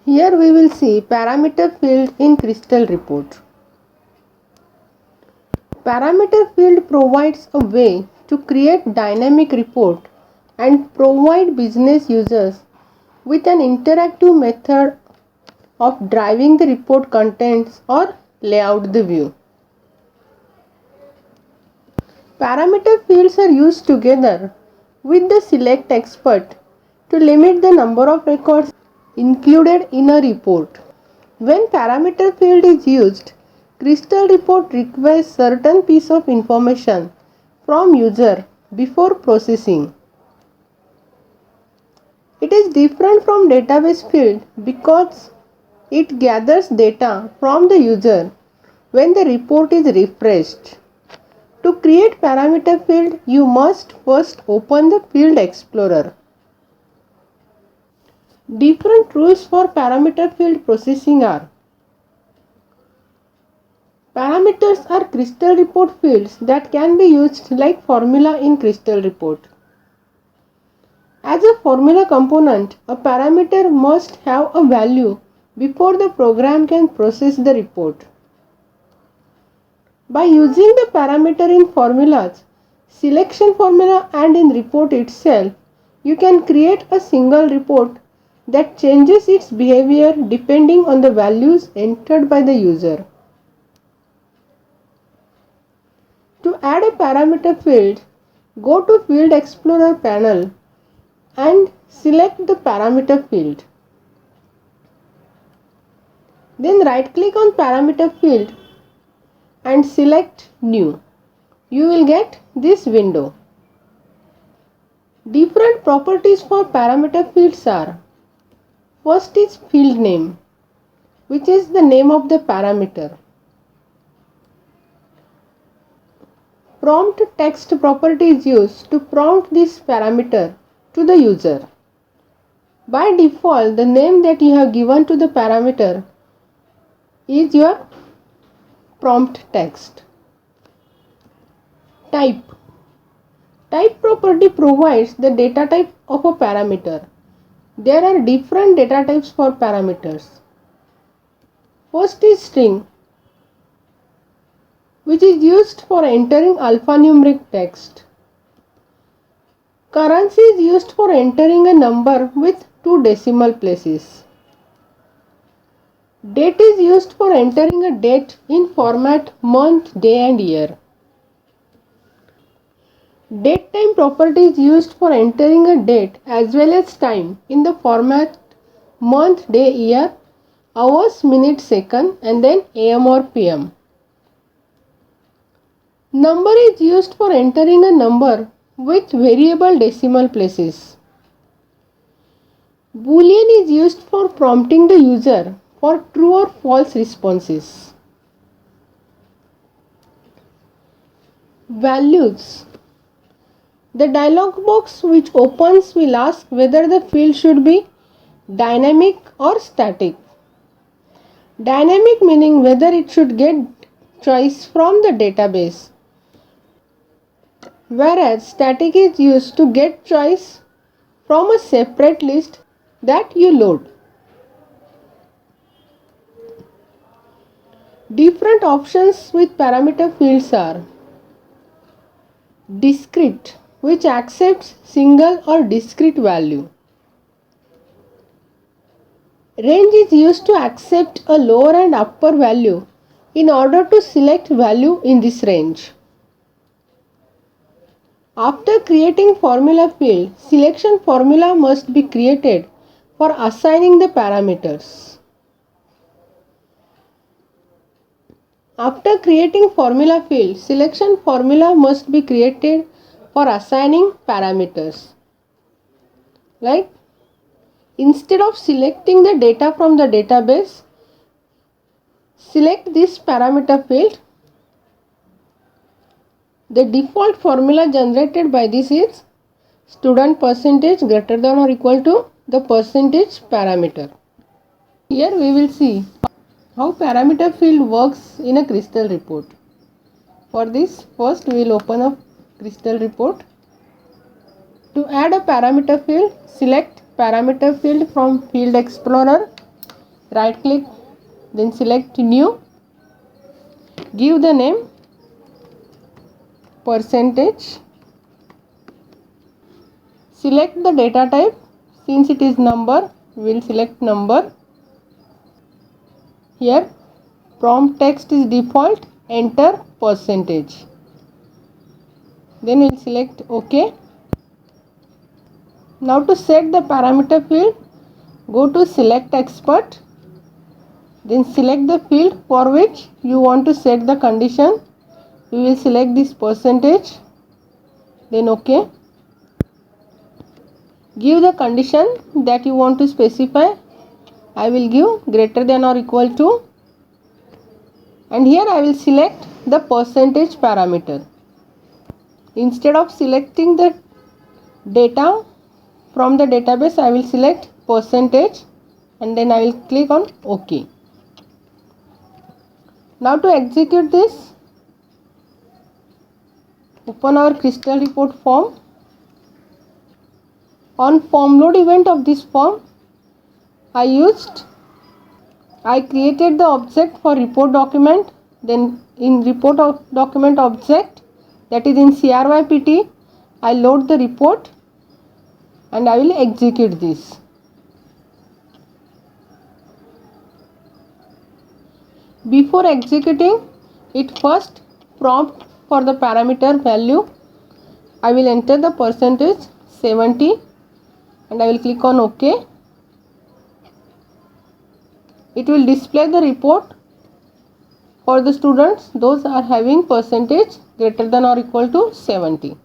Here we will see parameter field in Crystal report. Parameter field provides a way to create dynamic report and provide business users with an interactive method of driving the report contents or layout the view. Parameter fields are used together with the select expert to limit the number of records included in a report. When parameter field is used, Crystal report requires certain piece of information from user before processing. It is different from database field because it gathers data from the user when the report is refreshed. To create parameter field, you must first open the Field Explorer. Different rules for parameter field processing are: parameters are Crystal report fields that can be used like formula in Crystal report. As a formula component, a parameter must have a value before the program can process the report. By using the parameter in formulas, selection formula and in report itself, you can create a single report that changes its behavior depending on the values entered by the user. To add a parameter field, go to Field Explorer panel and select the parameter field. Then right click on parameter field and select New. You will get this window. Different properties for parameter fields are: first is field name, which is the name of the parameter. Prompt text property is used to prompt this parameter to the user. By default, the name that you have given to the parameter is your prompt text. Type. Type property provides the data type of a parameter. There are different data types for parameters. First is string, which is used for entering alphanumeric text. Currency is used for entering a number with 2 decimal places. Date is used for entering a date in format month, day and year. Date time property is used for entering a date as well as time in the format month, day, year, hours, minute, second and then AM or PM. Number is used for entering a number with variable decimal places. Boolean is used for prompting the user for true or false responses. Values. The dialog box which opens will ask whether the field should be dynamic or static. Dynamic meaning whether it should get choice from the database, whereas static is used to get choice from a separate list that you load. Different options with parameter fields are: discrete, which accepts single or discrete value. Range is used to accept a lower and upper value in order to select value in this range. After creating formula field, selection formula must be created for assigning the parameters. After creating formula field, selection formula must be created for assigning parameters. Like, instead of selecting the data from the database, select this parameter field. The default formula generated by this is student percentage greater than or equal to the percentage parameter. Here we will see how parameter field works in a Crystal report. For this, first we will open a Crystal report. To add a parameter field, select parameter field from Field Explorer right click, then select new, give the name percentage, select the data type. Since it is number, we will select number. Here prompt text is default, enter percentage, then we will select OK. Now to set the parameter field, go to select expert, then select the field for which you want to set the condition. We will select this percentage, then OK. Give the condition that you want to specify. I will give greater than or equal to, and here I will select the percentage parameter. Instead of selecting the data from the database, I will select percentage and then I will click on OK. Now to execute this, open our Crystal report form. On form load event of this form, I created the object for report document. Then in report document object, that is in CRYPT, I load the report and I will execute this. Before executing it, first prompt for the parameter value. I will enter the percentage 70 and I will click on OK. It will display the report for the students those are having percentage greater than or equal to 70.